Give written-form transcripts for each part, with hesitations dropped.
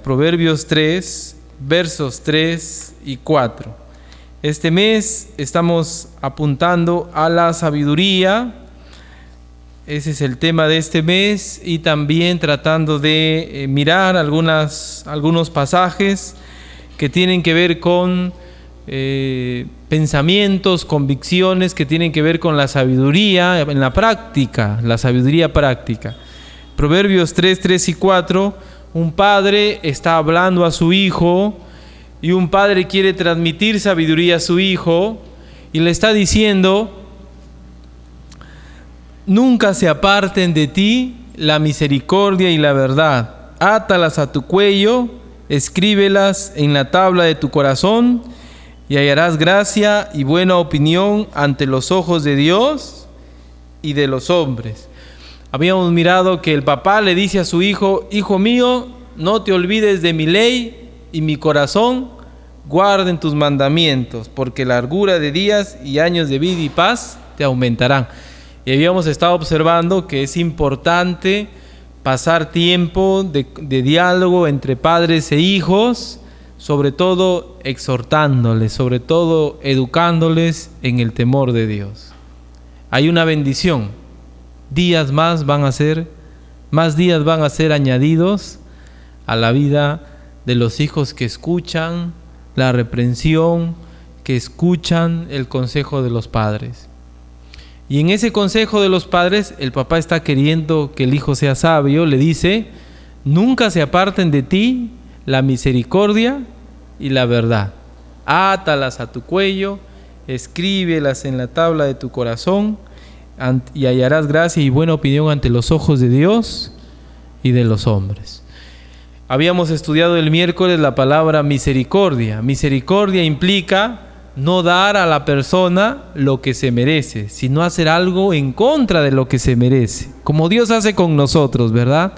Proverbios 3, versos 3 y 4. Este mes estamos apuntando a la sabiduría. Ese es el tema de este mes, y también tratando de mirar algunos pasajes que tienen que ver con pensamientos, convicciones que tienen que ver con la sabiduría en la práctica, la sabiduría práctica. Proverbios 3, 3 y 4, un padre está hablando a su hijo, y un padre quiere transmitir sabiduría a su hijo, y le está diciendo: nunca se aparten de ti la misericordia y la verdad. Átalas a tu cuello, escríbelas en la tabla de tu corazón, y hallarás gracia y buena opinión ante los ojos de Dios y de los hombres. Habíamos mirado que el papá le dice a su hijo: hijo mío, no te olvides de mi ley, y mi corazón guarden tus mandamientos, porque largura de días y años de vida y paz te aumentarán. Y habíamos estado observando que es importante pasar tiempo de diálogo entre padres e hijos, sobre todo exhortándoles, sobre todo educándoles en el temor de Dios. Hay una bendición. Más días van a ser añadidos a la vida de los hijos que escuchan la reprensión, que escuchan el consejo de los padres. Y en ese consejo de los padres, el papá está queriendo que el hijo sea sabio. Le dice: nunca se aparten de ti la misericordia y la verdad. Átalas a tu cuello, escríbelas en la tabla de tu corazón, y hallarás gracia y buena opinión ante los ojos de Dios y de los hombres. Habíamos estudiado el miércoles la palabra misericordia. Misericordia implica no dar a la persona lo que se merece, sino hacer algo en contra de lo que se merece, como Dios hace con nosotros, ¿verdad?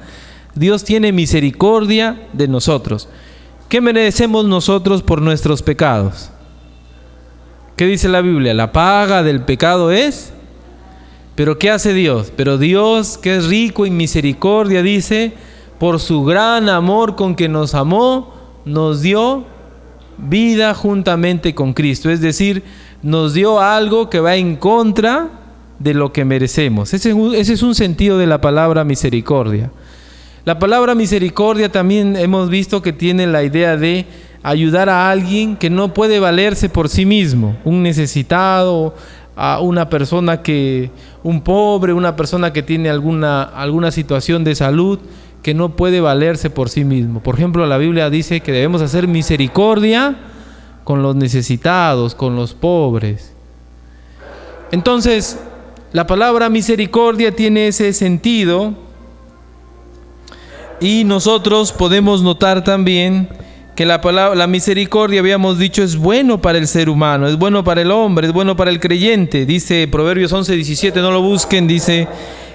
Dios tiene misericordia de nosotros. ¿Qué merecemos nosotros por nuestros pecados? ¿Qué dice la Biblia? La paga del pecado es... ¿Pero qué hace Dios? Pero Dios, que es rico en misericordia, dice: por su gran amor con que nos amó, nos dio vida juntamente con Cristo. Es decir, nos dio algo que va en contra de lo que merecemos. Ese es un sentido de la palabra misericordia. La palabra misericordia también hemos visto que tiene la idea de ayudar a alguien que no puede valerse por sí mismo, un necesitado, a una persona un pobre, una persona que tiene alguna situación de salud, que no puede valerse por sí mismo. Por ejemplo, la Biblia dice que debemos hacer misericordia con los necesitados, con los pobres. Entonces, la palabra misericordia tiene ese sentido, y nosotros podemos notar también que la misericordia, habíamos dicho, es bueno para el ser humano, es bueno para el hombre, es bueno para el creyente. Dice Proverbios 11:17, no lo busquen, dice: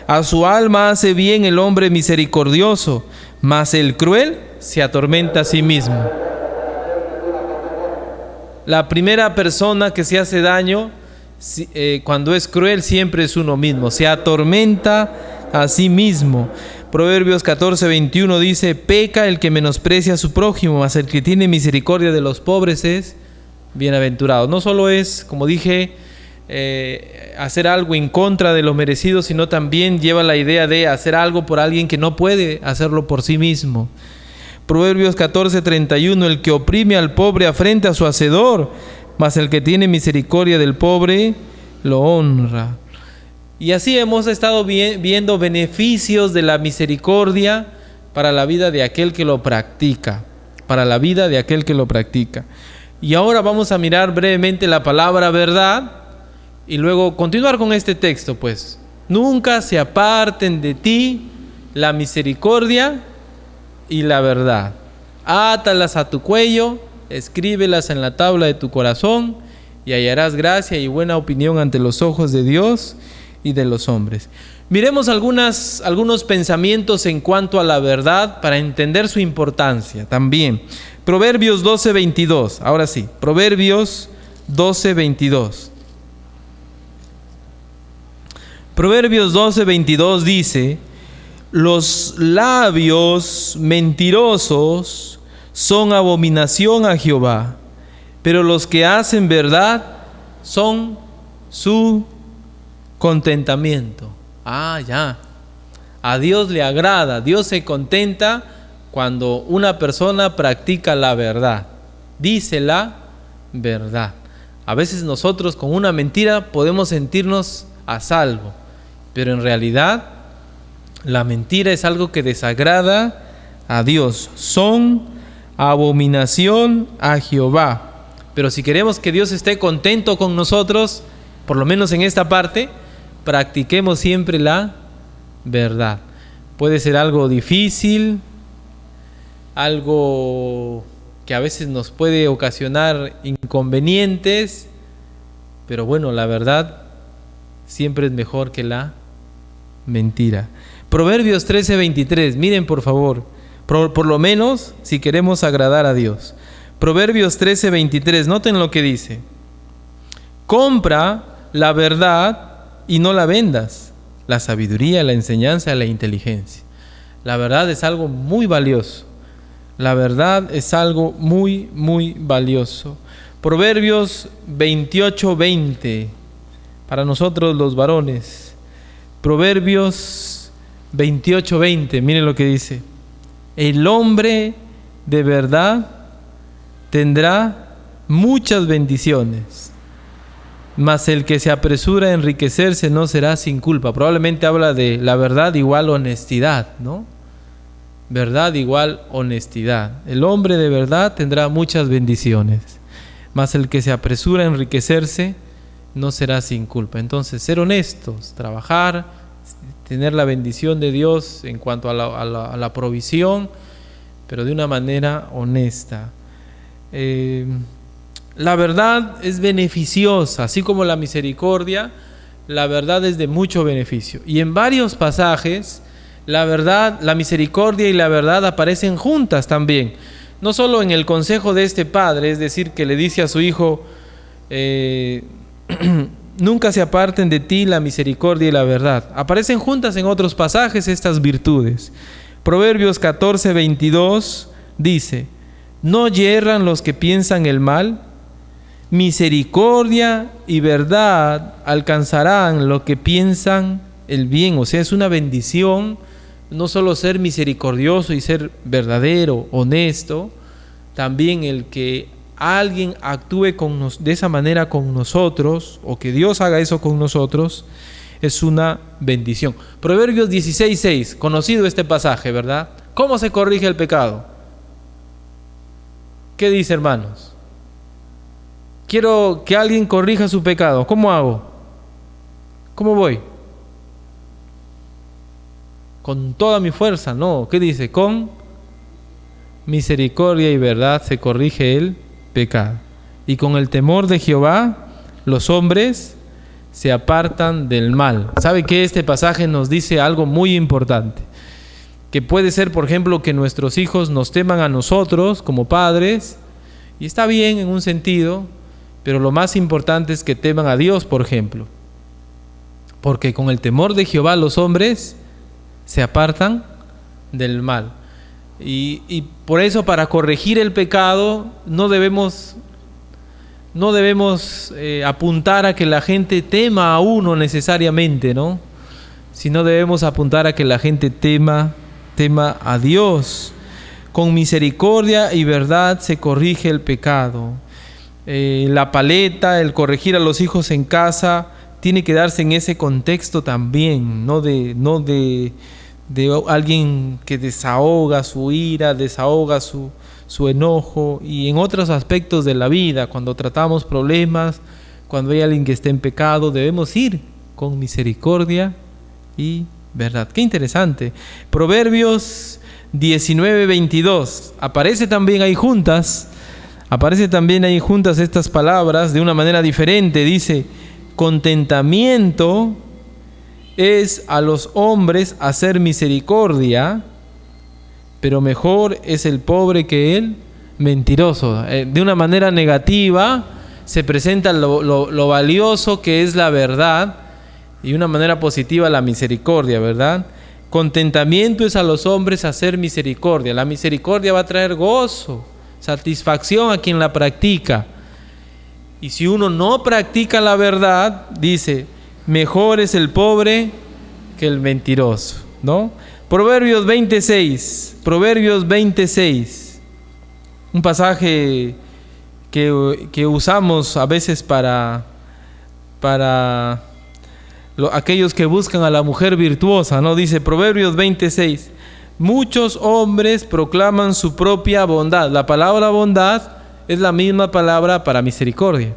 a su alma hace bien el hombre misericordioso, mas el cruel se atormenta a sí mismo. La primera persona que se hace daño cuando es cruel siempre es uno mismo, se atormenta a sí mismo. Proverbios 14:21 dice: peca el que menosprecia a su prójimo, mas el que tiene misericordia de los pobres es bienaventurado. No solo es, como dije, hacer algo en contra de lo merecido, sino también lleva la idea de hacer algo por alguien que no puede hacerlo por sí mismo. Proverbios 14:31: el que oprime al pobre afrenta a su hacedor, mas el que tiene misericordia del pobre lo honra. Y así hemos estado viendo beneficios de la misericordia para la vida de aquel que lo practica, Y ahora vamos a mirar brevemente la palabra verdad, y luego continuar con este texto, pues. Nunca se aparten de ti la misericordia y la verdad. Átalas a tu cuello, escríbelas en la tabla de tu corazón, y hallarás gracia y buena opinión ante los ojos de Dios y de los hombres. Miremos algunos pensamientos en cuanto a la verdad para entender su importancia también. Proverbios 12:22. Ahora sí, Proverbios 12:22. Proverbios 12:22 dice: los labios mentirosos son abominación a Jehová, pero los que hacen verdad son su contentamiento. Ya. A Dios le agrada, Dios se contenta cuando una persona practica la verdad, dice la verdad. A veces nosotros con una mentira podemos sentirnos a salvo, pero en realidad la mentira es algo que desagrada a Dios. Son abominación a Jehová. Pero si queremos que Dios esté contento con nosotros, por lo menos en esta parte, practiquemos siempre la verdad. Puede ser algo difícil, algo que a veces nos puede ocasionar inconvenientes, pero bueno, la verdad siempre es mejor que la mentira. Proverbios 13:23, miren por favor, por lo menos si queremos agradar a Dios. Proverbios 13:23, noten lo que dice: compra la verdad y no la vendas, la sabiduría, la enseñanza, la inteligencia. La verdad es algo muy valioso. La verdad es algo muy, muy valioso. Proverbios 28:20, para nosotros los varones. Proverbios 28:20, miren lo que dice: el hombre de verdad tendrá muchas bendiciones, mas el que se apresura a enriquecerse no será sin culpa. Probablemente habla de la verdad igual honestidad, ¿no? Verdad igual honestidad. El hombre de verdad tendrá muchas bendiciones, mas el que se apresura a enriquecerse no será sin culpa. Entonces, ser honestos, trabajar, tener la bendición de Dios en cuanto a la provisión, pero de una manera honesta. La verdad es beneficiosa, así como la misericordia. La verdad es de mucho beneficio. Y en varios pasajes, la verdad, la misericordia y la verdad aparecen juntas también. No solo en el consejo de este padre, es decir, que le dice a su hijo, nunca se aparten de ti la misericordia y la verdad. Aparecen juntas en otros pasajes estas virtudes. Proverbios 14:22 dice: no yerran los que piensan el mal, misericordia y verdad alcanzarán los que piensan el bien. O sea, es una bendición no solo ser misericordioso y ser verdadero, honesto, también el que alguien actúe de esa manera con nosotros, o que Dios haga eso con nosotros, es una bendición. Proverbios 16:6, conocido este pasaje, ¿verdad? ¿Cómo se corrige el pecado? ¿Qué dice, hermanos? Quiero que alguien corrija su pecado. ¿Cómo hago? ¿Cómo voy? Con toda mi fuerza, no. ¿Qué dice? Con misericordia y verdad se corrige el pecado. Y con el temor de Jehová, los hombres se apartan del mal. ¿Sabe qué? Este pasaje nos dice algo muy importante. Que puede ser, por ejemplo, que nuestros hijos nos teman a nosotros como padres. Y está bien en un sentido, pero lo más importante es que teman a Dios, por ejemplo. Porque con el temor de Jehová los hombres se apartan del mal. Y por eso, para corregir el pecado, no debemos apuntar a que la gente tema a uno necesariamente, ¿no? Sino debemos apuntar a que la gente tema a Dios. Con misericordia y verdad se corrige el pecado. La paleta, el corregir a los hijos en casa, tiene que darse en ese contexto también, no de alguien que desahoga su ira, desahoga su enojo, y en otros aspectos de la vida, cuando tratamos problemas, cuando hay alguien que está en pecado, debemos ir con misericordia y verdad. Qué interesante. Proverbios 19:22, aparece también ahí juntas estas palabras de una manera diferente. Dice: contentamiento es a los hombres hacer misericordia, pero mejor es el pobre que el mentiroso. De una manera negativa se presenta lo valioso que es la verdad, y de una manera positiva la misericordia, ¿verdad? Contentamiento es a los hombres hacer misericordia. La misericordia va a traer gozo, satisfacción a quien la practica. Y si uno no practica la verdad, dice, mejor es el pobre que el mentiroso, ¿no? Proverbios 26, un pasaje que usamos a veces para aquellos que buscan a la mujer virtuosa, ¿no? Dice Proverbios 26, muchos hombres proclaman su propia bondad. La palabra bondad es la misma palabra para misericordia.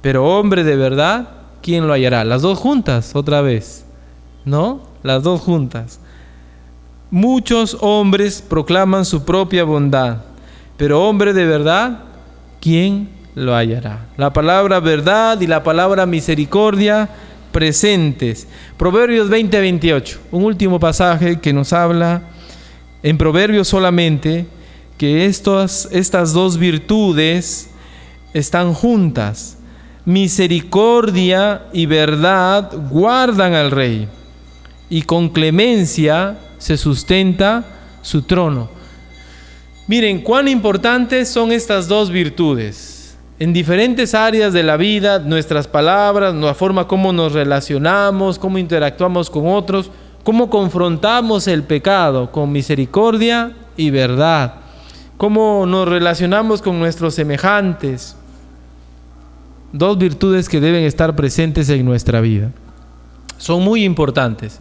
Pero hombre de verdad, ¿quién lo hallará? Las dos juntas, otra vez, ¿no? Las dos juntas. Muchos hombres proclaman su propia bondad, pero hombre de verdad, ¿quién lo hallará? La palabra verdad y la palabra misericordia presentes. Proverbios 20-28, un último pasaje que nos habla en Proverbios solamente que estas dos virtudes están juntas. Misericordia y verdad guardan al rey, y con clemencia se sustenta su trono. Miren cuán importantes son estas dos virtudes. En diferentes áreas de la vida, nuestras palabras, la forma como nos relacionamos, cómo interactuamos con otros, cómo confrontamos el pecado con misericordia y verdad, cómo nos relacionamos con nuestros semejantes. Dos virtudes que deben estar presentes en nuestra vida. Son muy importantes.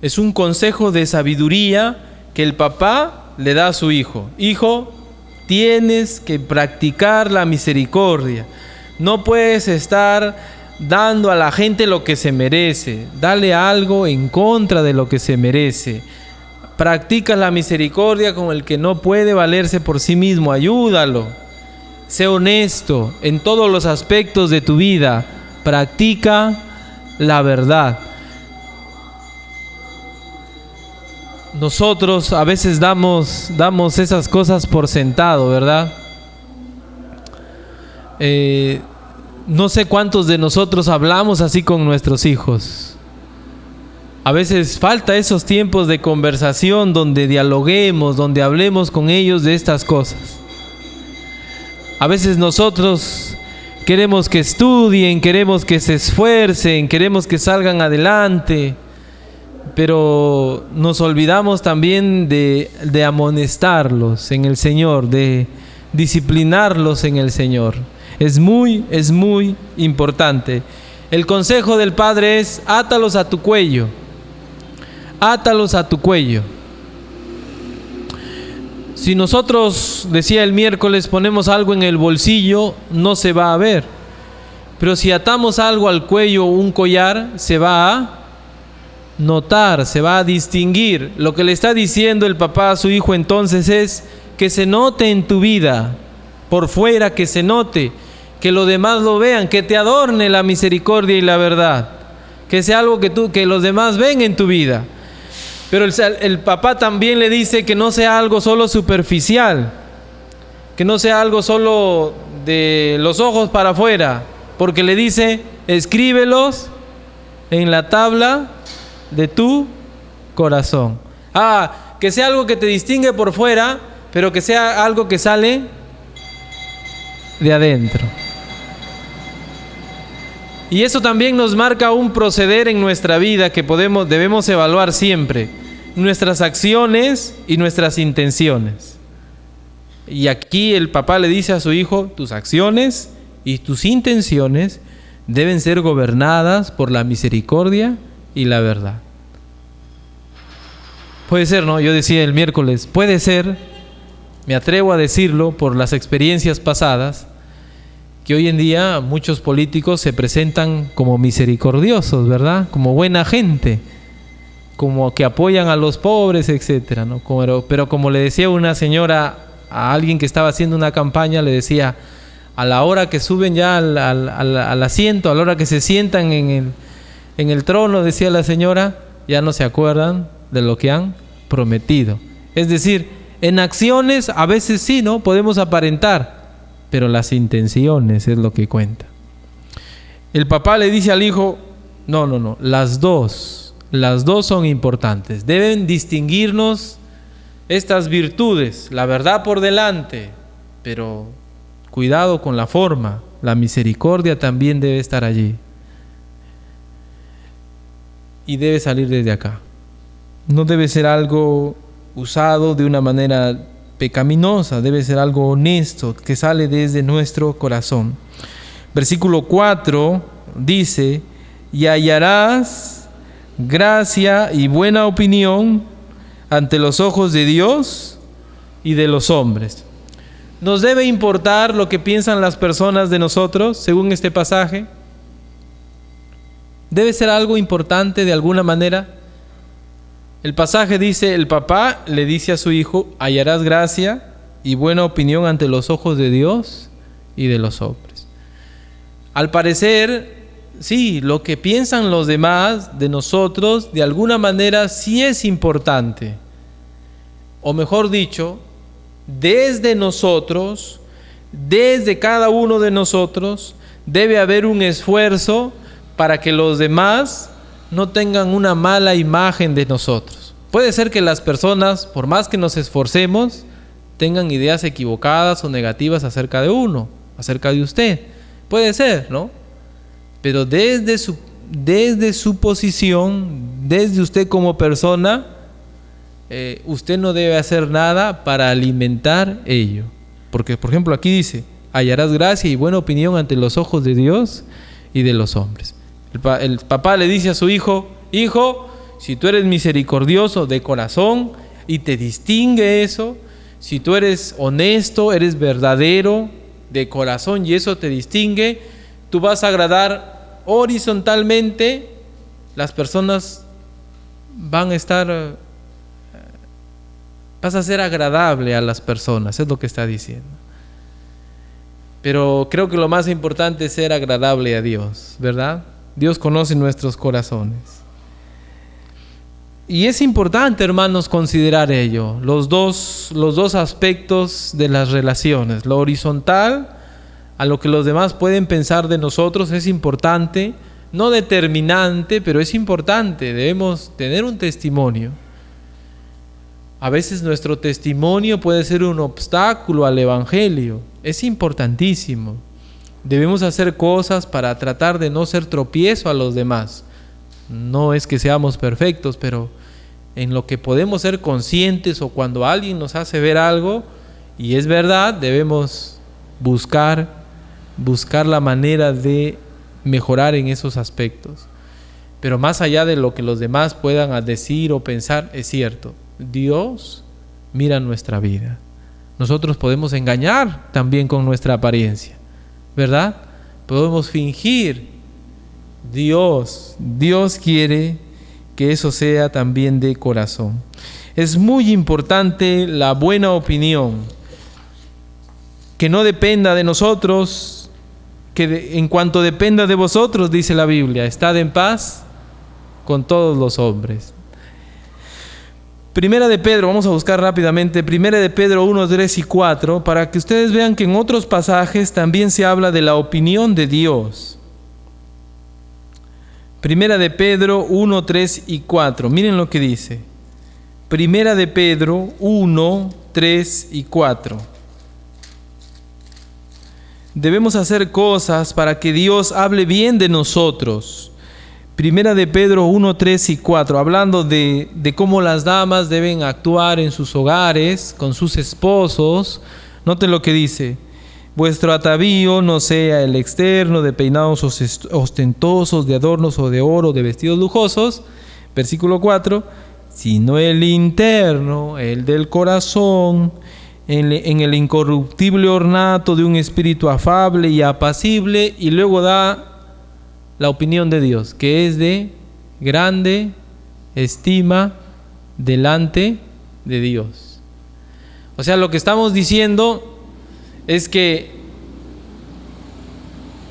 Es un consejo de sabiduría que el papá le da a su hijo. Hijo, tienes que practicar la misericordia. No puedes estar dando a la gente lo que se merece. Dale algo en contra de lo que se merece. Practica la misericordia con el que no puede valerse por sí mismo. Ayúdalo. Sé honesto en todos los aspectos de tu vida. Practica la verdad. Nosotros a veces damos esas cosas por sentado, ¿verdad? No sé cuántos de nosotros hablamos así con nuestros hijos. A veces falta esos tiempos de conversación donde dialoguemos, donde hablemos con ellos de estas cosas. A veces nosotros queremos que estudien, queremos que se esfuercen, queremos que salgan adelante, pero nos olvidamos también de amonestarlos en el Señor, de disciplinarlos en el Señor. Es muy importante. El consejo del Padre es: átalos a tu cuello. Átalos a tu cuello. Si nosotros, decía el miércoles, ponemos algo en el bolsillo, no se va a ver. Pero si atamos algo al cuello, un collar, se va a notar, se va a distinguir. Lo que le está diciendo el papá a su hijo entonces es que se note en tu vida, por fuera, que se note, que los demás lo vean, que te adorne la misericordia y la verdad, que sea algo que los demás ven en tu vida. Pero el papá también le dice que no sea algo solo superficial, que no sea algo solo de los ojos para afuera, porque le dice: escríbelos en la tabla de tu corazón. Que sea algo que te distingue por fuera, pero que sea algo que sale de adentro. Y eso también nos marca un proceder en nuestra vida que debemos evaluar siempre: nuestras acciones y nuestras intenciones. Y aquí el papá le dice a su hijo: tus acciones y tus intenciones deben ser gobernadas por la misericordia y la verdad. Puede ser, ¿no? Yo decía el miércoles, puede ser, me atrevo a decirlo por las experiencias pasadas, que hoy en día muchos políticos se presentan como misericordiosos, ¿verdad? Como buena gente, como que apoyan a los pobres, etcétera, ¿no? Pero como le decía una señora a alguien que estaba haciendo una campaña, le decía: a la hora que suben ya al asiento, a la hora que se sientan en el trono, decía la señora, ya no se acuerdan de lo que han prometido. Es decir, en acciones a veces sí, ¿no? Podemos aparentar, pero las intenciones es lo que cuenta. El papá le dice al hijo: no, las dos. Las dos son importantes. Deben distinguirnos estas virtudes, la verdad por delante, pero cuidado con la forma. La misericordia también debe estar allí. Y debe salir desde acá. No debe ser algo usado de una manera pecaminosa, debe ser algo honesto, que sale desde nuestro corazón. Versículo 4 dice: y hallarás gracia y buena opinión ante los ojos de Dios y de los hombres. ¿Nos debe importar lo que piensan las personas de nosotros, según este pasaje? ¿Debe ser algo importante de alguna manera? El pasaje dice, el papá le dice a su hijo: hallarás gracia y buena opinión ante los ojos de Dios y de los hombres. Al parecer, sí, lo que piensan los demás de nosotros, de alguna manera sí es importante. O mejor dicho, desde nosotros, desde cada uno de nosotros, debe haber un esfuerzo para que los demás no tengan una mala imagen de nosotros. Puede ser que las personas, por más que nos esforcemos, tengan ideas equivocadas o negativas acerca de uno, acerca de usted. Puede ser, ¿no? Pero desde su posición, desde usted como persona, usted no debe hacer nada para alimentar ello. Porque, por ejemplo, aquí dice: hallarás gracia y buena opinión ante los ojos de Dios y de los hombres. El papá le dice a su hijo: hijo, si tú eres misericordioso de corazón y te distingue eso, si tú eres honesto, eres verdadero de corazón y eso te distingue, tú vas a agradar horizontalmente, las personas van a estar, vas a ser agradable a las personas, es lo que está diciendo. Pero creo que lo más importante es ser agradable a Dios, ¿verdad? Dios conoce nuestros corazones. Y es importante, hermanos, considerar ello, los dos aspectos de las relaciones. Lo horizontal, a lo que los demás pueden pensar de nosotros, es importante, no determinante, pero es importante. Debemos tener un testimonio. A veces nuestro testimonio puede ser un obstáculo al Evangelio. Es importantísimo. Debemos hacer cosas para tratar de no ser tropiezo a los demás. No es que seamos perfectos, pero en lo que podemos ser conscientes, o cuando alguien nos hace ver algo y es verdad, debemos buscar la manera de mejorar en esos aspectos. Pero más allá de lo que los demás puedan decir o pensar, es cierto, Dios mira nuestra vida. Nosotros podemos engañar también con nuestra apariencia, ¿verdad? Podemos fingir. Dios quiere que eso sea también de corazón. Es muy importante la buena opinión, que no dependa de nosotros, que en cuanto dependa de vosotros, dice la Biblia, estad en paz con todos los hombres. Primera de Pedro, vamos a buscar rápidamente, Primera de Pedro 1, 3 y 4, para que ustedes vean que en otros pasajes también se habla de la opinión de Dios. Primera de Pedro 1, 3 y 4, miren lo que dice. Primera de Pedro 1, 3 y 4. Debemos hacer cosas para que Dios hable bien de nosotros. Primera de Pedro 1, 3 y 4, hablando de cómo las damas deben actuar en sus hogares, con sus esposos. Noten lo que dice: vuestro atavío no sea el externo, de peinados ostentosos, de adornos o de oro, de vestidos lujosos. Versículo 4, sino el interno, el del corazón, en el incorruptible ornato de un espíritu afable y apacible. Y luego da la opinión de Dios, que es de grande estima delante de Dios. O sea, lo que estamos diciendo es que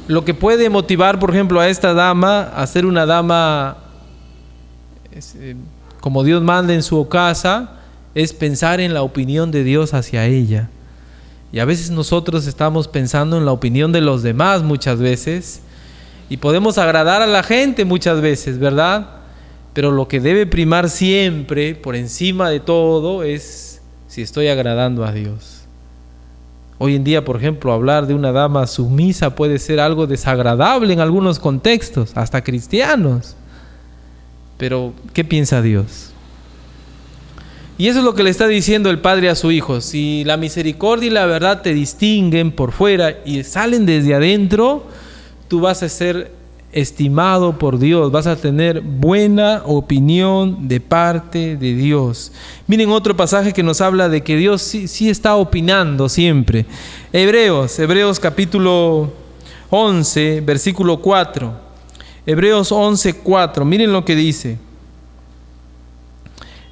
lo que puede motivar, por ejemplo, a esta dama a ser una dama como Dios manda en su casa, es pensar en la opinión de Dios hacia ella. Y a veces nosotros estamos pensando en la opinión de los demás muchas veces, y podemos agradar a la gente muchas veces, ¿verdad? Pero lo que debe primar siempre, por encima de todo, es si estoy agradando a Dios. Hoy en día, por ejemplo, hablar de una dama sumisa puede ser algo desagradable en algunos contextos, hasta cristianos. Pero, ¿qué piensa Dios? Y eso es lo que le está diciendo el Padre a su Hijo. Si la misericordia y la verdad te distinguen por fuera y salen desde adentro, tú vas a ser estimado por Dios, vas a tener buena opinión de parte de Dios. Miren otro pasaje que nos habla de que Dios sí está opinando siempre. Hebreos capítulo 11, versículo 4. Hebreos 11:4. Miren lo que dice.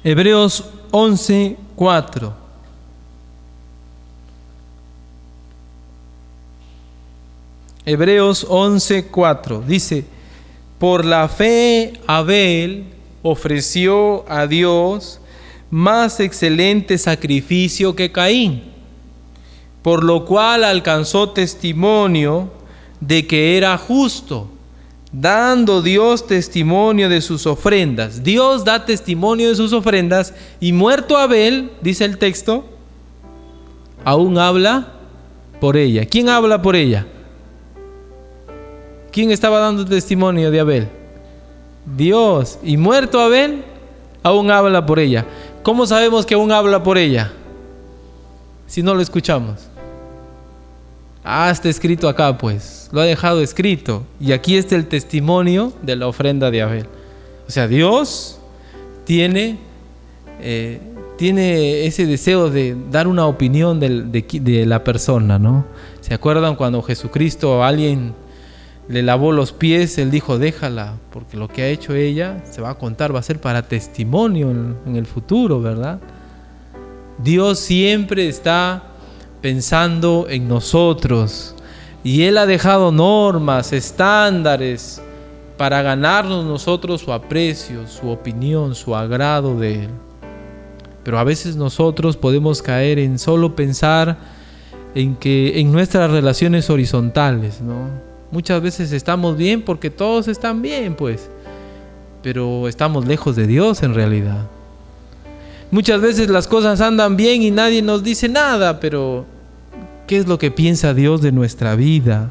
Hebreos 11:4. Hebreos 11:4 dice: por la fe Abel ofreció a Dios más excelente sacrificio que Caín, por lo cual alcanzó testimonio de que era justo, dando Dios testimonio de sus ofrendas. Dios da testimonio de sus ofrendas, y muerto Abel, dice el texto, aún habla por ella. ¿Quién habla por ella? ¿Quién estaba dando testimonio de Abel? Dios. Y muerto Abel, aún habla por ella. ¿Cómo sabemos que aún habla por ella? Si no lo escuchamos. Está escrito acá, pues. Lo ha dejado escrito. Y aquí está el testimonio de la ofrenda de Abel. O sea, Dios tiene ese deseo de dar una opinión de la persona, ¿no? ¿Se acuerdan cuando Jesucristo a alguien le lavó los pies? Él dijo: déjala, porque lo que ha hecho ella se va a contar, va a ser para testimonio en el futuro, ¿verdad? Dios siempre está pensando en nosotros, y Él ha dejado normas, estándares para ganarnos nosotros su aprecio, su opinión, su agrado de Él. Pero a veces nosotros podemos caer en solo pensar en nuestras relaciones horizontales, ¿no? Muchas veces estamos bien porque todos están bien, pues, pero estamos lejos de Dios en realidad. Muchas veces las cosas andan bien y nadie nos dice nada, pero ¿qué es lo que piensa Dios de nuestra vida?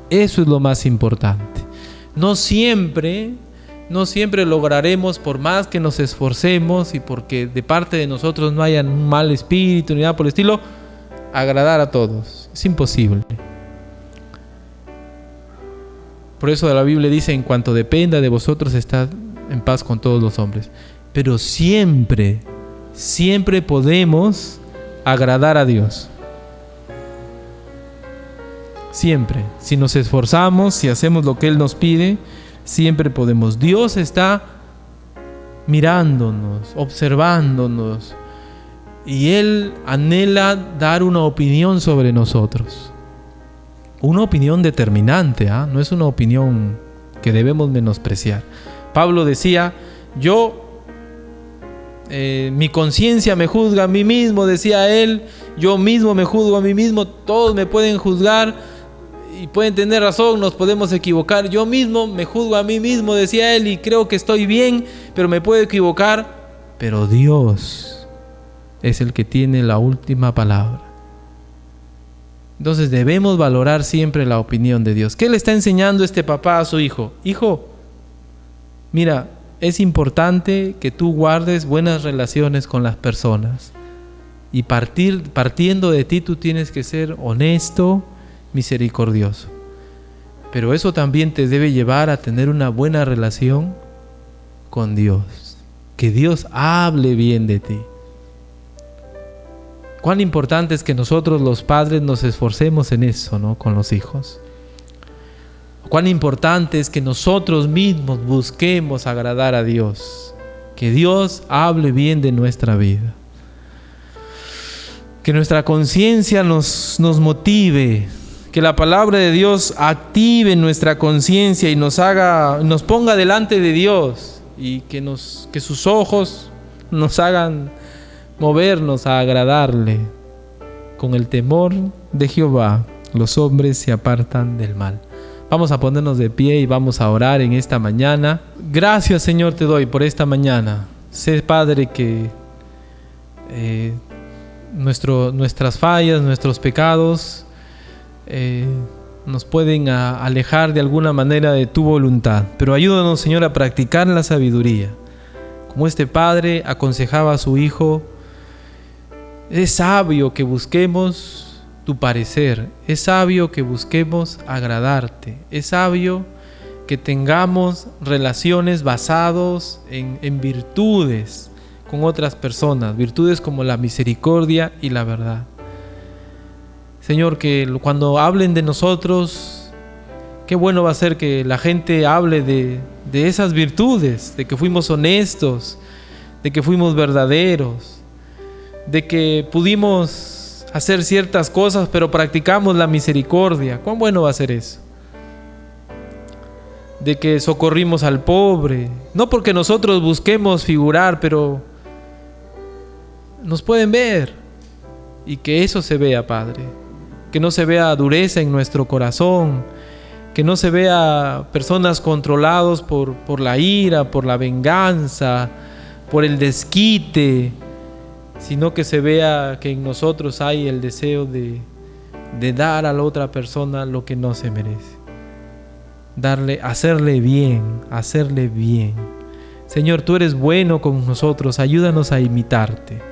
Eso es lo más importante. No siempre lograremos, por más que nos esforcemos y porque de parte de nosotros no haya un mal espíritu ni nada por el estilo, agradar a todos. Es imposible. Por eso la Biblia dice: en cuanto dependa de vosotros, estad en paz con todos los hombres. Pero siempre podemos agradar a Dios. Siempre. Si nos esforzamos, si hacemos lo que Él nos pide, siempre podemos. Dios está mirándonos, observándonos, y Él anhela dar una opinión sobre nosotros. Una opinión determinante, no es una opinión que debemos menospreciar. Pablo decía: mi conciencia me juzga a mí mismo, decía él, yo mismo me juzgo a mí mismo, todos me pueden juzgar y pueden tener razón, nos podemos equivocar. Yo mismo me juzgo a mí mismo, decía él, y creo que estoy bien, pero me puedo equivocar. Pero Dios es el que tiene la última palabra. Entonces debemos valorar siempre la opinión de Dios. ¿Qué le está enseñando este papá a su hijo? Hijo, mira, es importante que tú guardes buenas relaciones con las personas. Y partiendo de ti, tú tienes que ser honesto, misericordioso. Pero eso también te debe llevar a tener una buena relación con Dios. Que Dios hable bien de ti. Cuán importante es que nosotros los padres nos esforcemos en eso, ¿no? Con los hijos. Cuán importante es que nosotros mismos busquemos agradar a Dios. Que Dios hable bien de nuestra vida. Que nuestra conciencia nos motive. Que la palabra de Dios active nuestra conciencia y nos ponga delante de Dios. Y que sus ojos nos hagan movernos a agradarle. Con el temor de Jehová, los hombres se apartan del mal. Vamos a ponernos de pie y vamos a orar en esta mañana. Gracias, Señor, te doy por esta mañana. Sé, Padre, que nuestras fallas, nuestros pecados nos pueden alejar de alguna manera de tu voluntad. Pero ayúdanos, Señor, a practicar la sabiduría. Como este padre aconsejaba a su hijo, es sabio que busquemos tu parecer, es sabio que busquemos agradarte, es sabio que tengamos relaciones basadas en virtudes con otras personas, virtudes como la misericordia y la verdad. Señor, que cuando hablen de nosotros, qué bueno va a ser que la gente hable de esas virtudes, de que fuimos honestos, de que fuimos verdaderos, de que pudimos hacer ciertas cosas, pero practicamos la misericordia. ¿Cuán bueno va a ser eso? De que socorrimos al pobre, no porque nosotros busquemos figurar, pero nos pueden ver, y que eso se vea, Padre, que no se vea dureza en nuestro corazón, que no se vea personas controlados por la ira, por la venganza, por el desquite, sino que se vea que en nosotros hay el deseo de dar a la otra persona lo que no se merece. Hacerle bien. Señor, tú eres bueno con nosotros, ayúdanos a imitarte.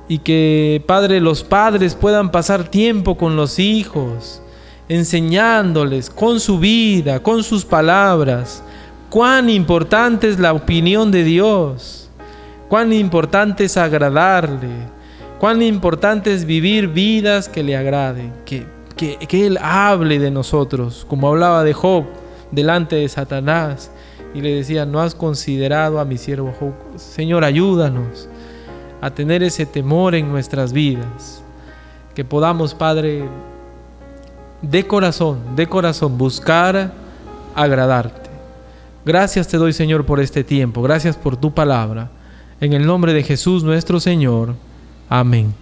Y que, Padre, los padres puedan pasar tiempo con los hijos, enseñándoles con su vida, con sus palabras, cuán importante es la opinión de Dios. Cuán importante es agradarle, cuán importante es vivir vidas que le agraden, que Él hable de nosotros, como hablaba de Job delante de Satanás, y le decía, no has considerado a mi siervo Job. Señor, ayúdanos a tener ese temor en nuestras vidas, que podamos, Padre, de corazón, buscar agradarte. Gracias te doy, Señor, por este tiempo, gracias por tu palabra. En el nombre de Jesús nuestro Señor. Amén.